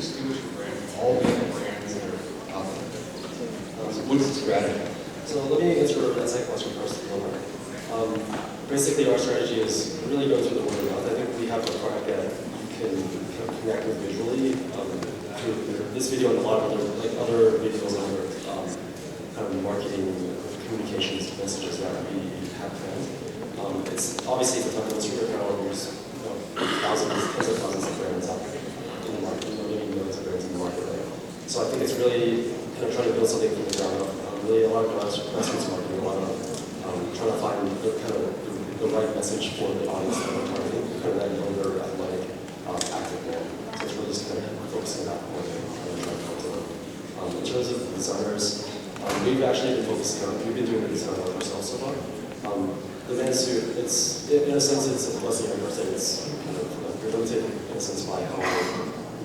distinguish your brand from all the other brands that are out there? What is the strategy? So let me answer that second question first. Basically, our strategy is really go through the word of mouth. I think we have a product that you can kind of connect with visually. This video and a lot of other videos and other kind of marketing communications messages that we have planned. It's obviously the type of consumer power. There's thousands, tens of thousands of brands out there in the market, maybe millions of brands in the market, right? So I think it's really kind of trying to build something from the ground up. Really, a lot of grassroots marketing, a lot of trying to find the right message for the audience that we're targeting, kind of that younger, athletic, active man. So it's really just kind of focusing on that more than trying to come to them. In terms of designers, we've actually been focusing on, we've been doing the design work ourselves so far. The men's suit, it's, in a sense, it's a blessing and a curse. It's kind of limited, in a sense, by how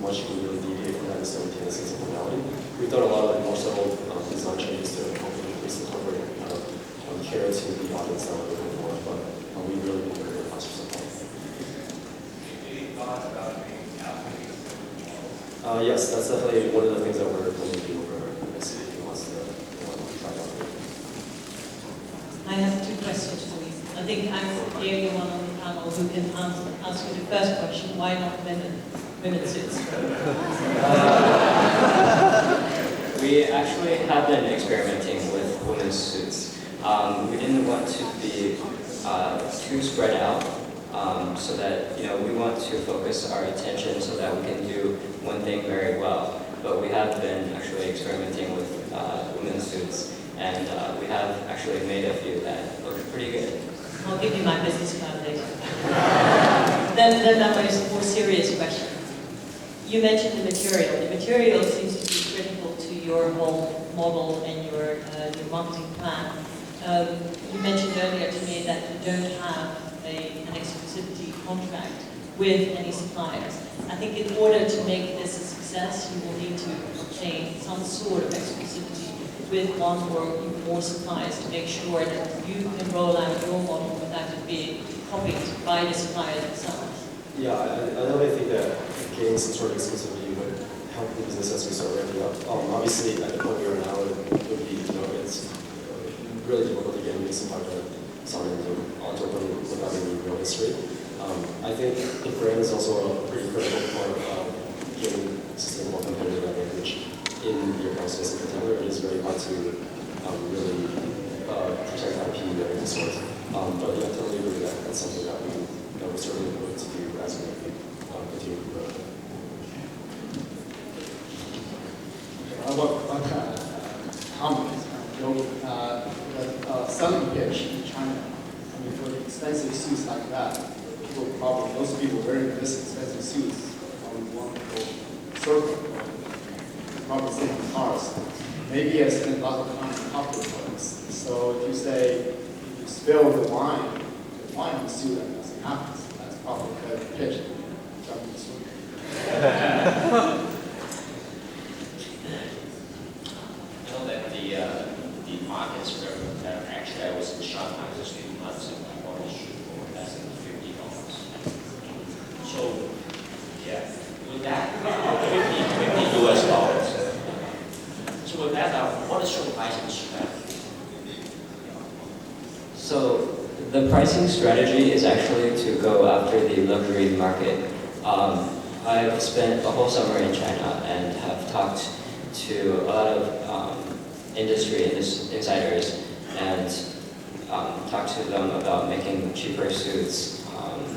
much we really deviate from that and still maintain a sense of formality. We've done a lot of more subtle design changes to help increase the comfort and kind of care to the audience that we're looking for, but we've really been very fast for some time. Any thoughts about being out? Yes, that's definitely one of the things that we're going to do over and see if he wants to try out. I have two questions for you. I think I'm the only one on the panel who can ask you the first question, why not women's suits? We actually have been experimenting with women's suits. We didn't want to be too spread out, so that we want to focus our attention so that we can do one thing very well. But we have been actually experimenting with women's suits, and we have actually made a few that look pretty good. I'll give you my business card later. Then that was a more serious question. You mentioned the material. The material seems to be critical to your whole model and your marketing plan. You mentioned earlier to me that you don't have an exclusivity contract with any suppliers. I think in order to make this a success, you will need to obtain some sort of exclusivity with one or more suppliers to make sure that you can roll out your model without it being copied by the supplier themselves. Yeah, I definitely think that gaining some sort of exclusivity would help the business as we start ramping up. Obviously, at the point we are now, it would be, it's really difficult to get into some part of something onto open without any real history. I think the brand is also a pretty critical part of getting sustainable competitive advantage in the apparel space in particular. It is very hard to really protect IP of any sort. But yeah, I totally agree that that's something that we're certainly going to do as we continue to grow. How about comments? The selling pitch in China, I mean, for expensive suits like that, most people wearing this expensive suits probably want to go surfing, probably sit in cars. Maybe I spend a lot of time in cocktail parties. So if you say, if you spill the wine on the suit, that doesn't happen. That's probably a better pitch than jumping the suit. I know that the markets were actually, I was in Shanghai just 2 months and I bought a shoe for less than $50. So, yeah, with that, $50 US. So with that, what is your pricing strategy? So the pricing strategy is actually to go after the luxury market. I've spent a whole summer in China and have talked to a lot of industry insiders and talked to them about making cheaper suits,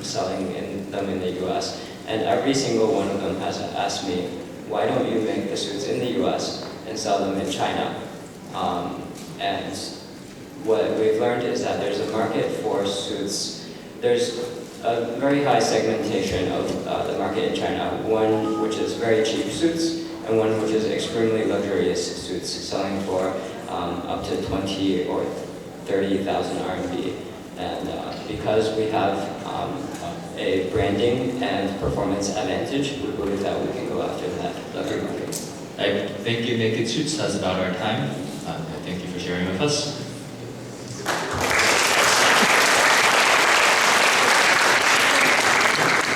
selling them in the US. And every single one of them has asked me, why don't you make the suits in the US and sell them in China? And what we've learned is that there's a market for suits. There's a very high segmentation of the market in China, one which is very cheap suits and one which is extremely luxurious suits selling for up to 20 or 30,000 RMB. And because we have a branding and performance advantage, we believe that we can go after that luxury market. I think you Naked Suits has about our time. Thank you for sharing with us.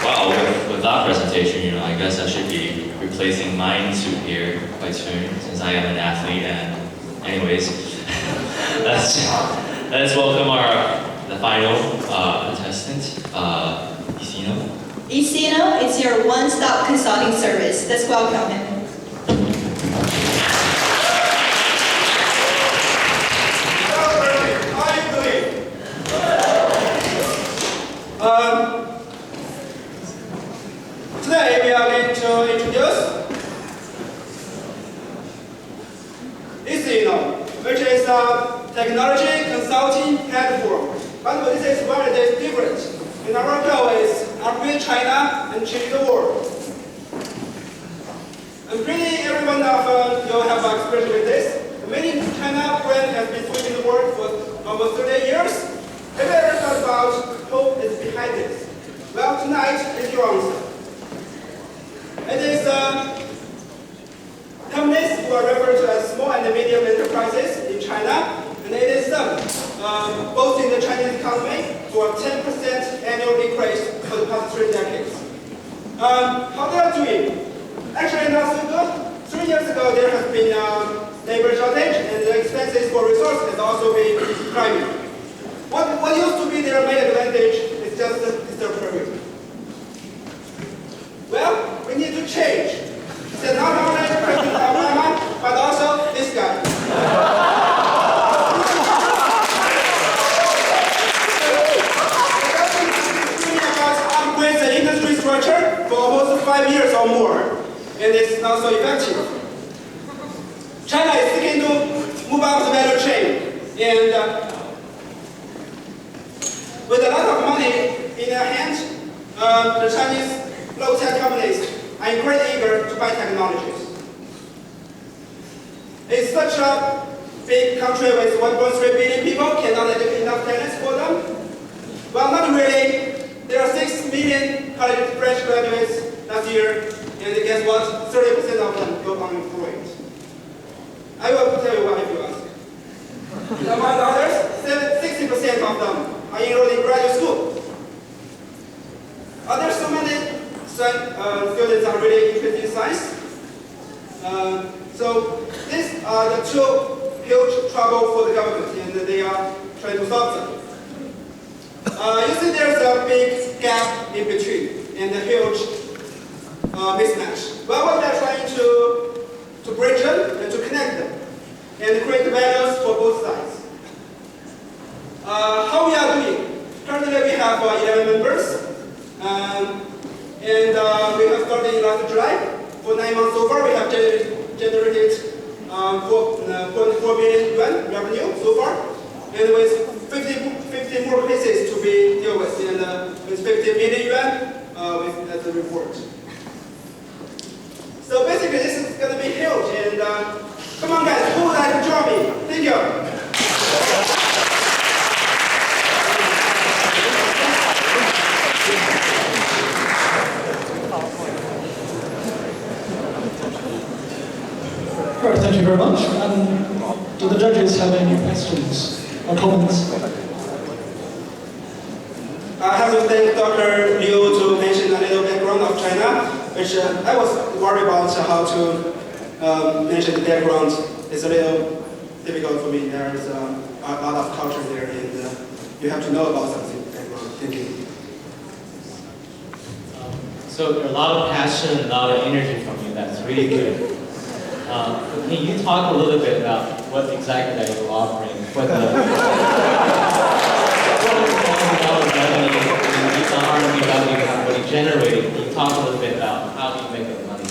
Wow, with that presentation, I guess I should be replacing my suit here quite soon since I am an athlete. And anyways, let's welcome the final contestant, Isino. Isino, it's your one-stop consulting service. Let's welcome him. Today we are going to introduce Isino, which is a technology consulting platform. But this is very different. And our goal is upgrade China and change the world. And pretty everyone of you have experience with this. Made in China brand has been sweeping the world for over 30 years. Have you ever thought about who is behind this? Well, tonight is your answer. It is companies who are referred to as small and medium enterprises in China, and it is them boosting the Chinese economy for a 10% annual increase for the past 3 decades. How they are doing? Actually, not so good. 3 years ago, there has been labor shortage, and the expenses for resources has also been climbing. What used to be their main advantage is just the period. Well, we need to change. So not only President Obama, but also this guy. About upgrade the industry structure for almost 5 years or more, and it's not so effective. China is seeking to move up the value chain, and with a lot of money in their hands, the Chinese low-tech companies are quite eager to buy technologies. It's such a big country with 1.3 billion people, cannot educate enough talents for them. Well, not really. There are 6 million college fresh graduates last year, and guess what? 30% of them go unemployed. I will tell you why if you ask. Among others, 60% of them are enrolled in graduate school. There's so many students are really interested in science. So these are the 2 huge trouble for the government, and they are trying to solve them. You see there's a big gap in between and a huge mismatch. Well, what they're trying to bridge them and to connect them and create values for both sides. How we are doing? Currently we have 11 members. And we have started in last July. For 9 months so far, we have generated 4.4 billion yuan revenue so far, and with 50 more cases to be dealt with, and with 50 million yuan as a report. So basically, this is going to be huge. And come on, guys, who would like to join me? Thank you. Right, thank you very much. Do the judges have any questions or comments? I have to thank Dr. Liu to mention a little background of China, which I was worried about how to mention the background. It's a little difficult for me. There is a lot of culture there, and you have to know about something background. Thank you. So there's a lot of passion and a lot of energy from you. That's really good. Can you talk a little bit about what exactly that you're offering? What the revenue, R&D revenue, what you generated? Can you talk a little bit about how you make that money?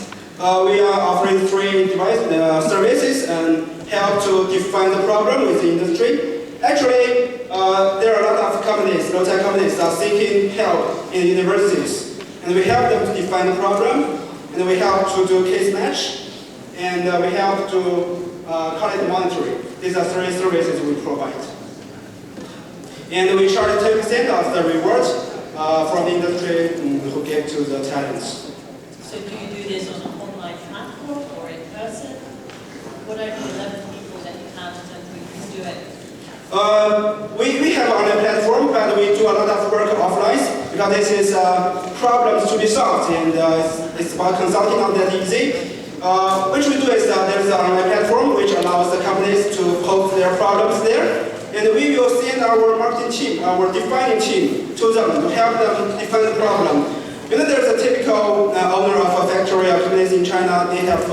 We are offering 3 device services and help to define the problem with the industry. Actually, there are a lot of companies, low-tech companies, that are seeking help in universities. And we help them to define the problem, and we help to do case match, and we help to quality monitoring. These are 3 services we provide. And we charge 10% of the reward from the industry who give to the talents. So do you do this on an online platform or in person? What are the 11 people that you have who can do it? We have on a platform, but we do a lot of work offline. because this is problems to be solved, and it's about consulting, not that easy. What we do is there's an online platform which allows the companies to post their problems there, and we will send our marketing team, our defining team, to them to help them define the problem. There's a typical owner of a factory or companies in China. They have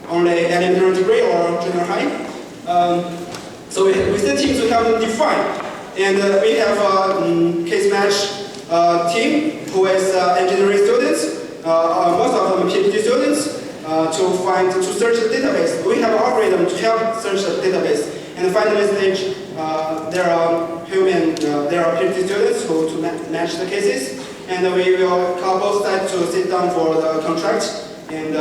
only elementary degree or junior high. So we send teams to help them define, and we have a case match team who is engineering students, most of them PhD students. To search the database. We have an algorithm to help search the database. And the final stage, there are PhD students who to match the cases. And we will call both sides to sit down for the contract and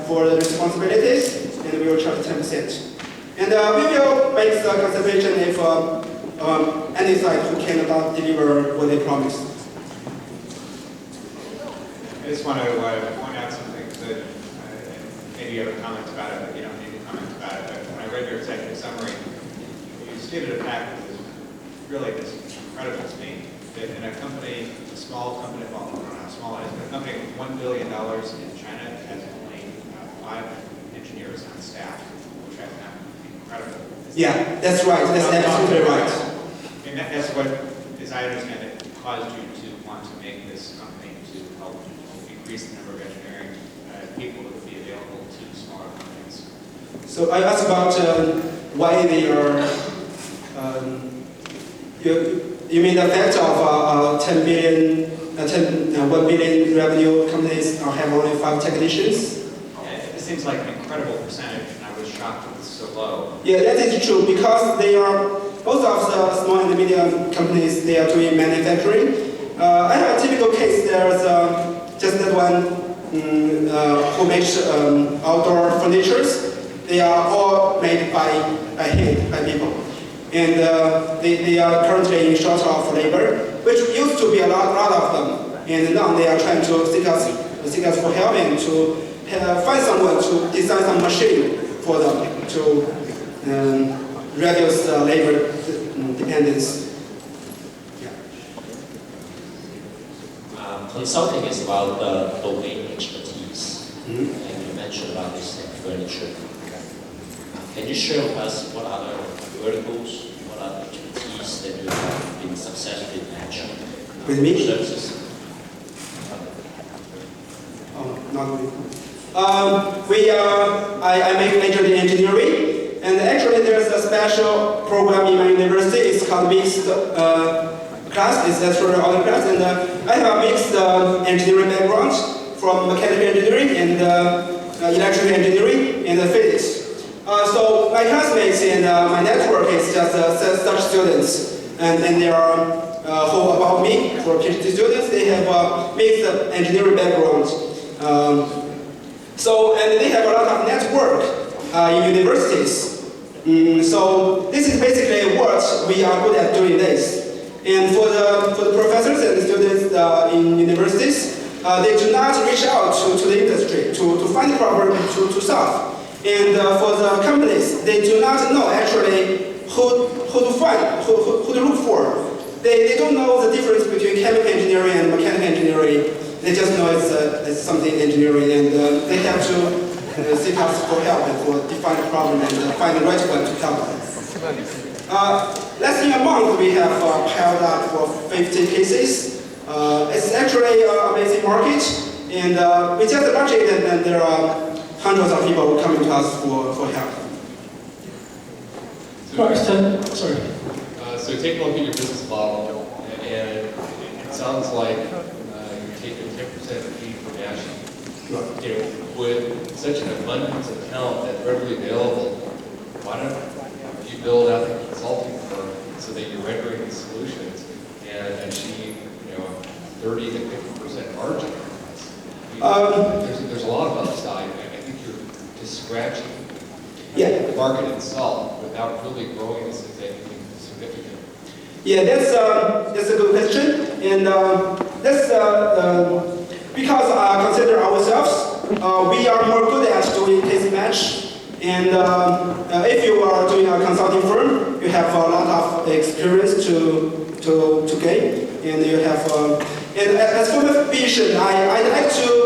for the responsibilities, and we will charge 10%. And we will make the consideration if any side who cannot deliver what they promised. I just want to point out something that maybe you have a comment about it, but you don't need to comment about it. But when I read your executive summary, you stated a fact that was really just incredible to me. That in a company, a small company, well, I don't know how small it is, but a company with $1 billion in China has only 5 engineers on staff, which I found incredible. Yeah, that's right. That's absolutely right. And that's what, as I understand it, caused you to want to make this company to help increase the number of engineering people that would be available to smaller companies. So I asked about why they are. You mean the fact of 1 billion revenue companies have only 5 technicians? It seems like an incredible percentage, and I was shocked that it's so low. Yeah, that is true because they are most of the small and medium companies. They are doing manufacturing. I have a typical case. There's just that one. Who makes outdoor furnitures. They are all made by hand, by people. And they are currently in short of labor, which used to be a lot of them. And now they are trying to seek us for help and to find someone to design some machine for them to reduce labor dependence. Consulting is about the domain expertise, and you mentioned about this furniture. Can you share with us what are the verticals, what are the expertise that you have been successfully matching with me? Services? Oh, not really. I make major in engineering, and actually there's a special program in my university. It's called mixed class. It's actually other class, and I have a mixed engineering background from mechanical engineering and electrical engineering and physics. So my classmates and my network is just such students, and they are who about me for PhD students. They have a mixed engineering background. And they have a lot of network in universities. So this is basically what we are good at doing this. And for the professors and the students in universities, they do not reach out to the industry to find the problem to solve. And for the companies, they do not know actually who to find, who to look for. They don't know the difference between chemical engineering and mechanical engineering. They just know it's something engineering, and they have to seek us for help and for define the problem and find the right one to help them. Less than a month, we have piled up for 50 cases. It's actually an amazing market, and we just budgeted, and there are hundreds of people coming to us for help. Question, sorry. So take a look at your business model, and it sounds like you're taking 10% fee for matching. You know, with such an abundance of talent that's readily available, why don't you build out a consulting firm so that you're rendering the solutions and achieve, 30 to 50% margin? There's a lot of upside, and I think you're just scratching the market itself without really growing this into anything significant. Yeah, that's a good question, and that's because I consider ourselves we are more good at doing case match. And if you are doing a consulting firm, you have a lot of experience to gain, and you have And as for my vision, I'd like to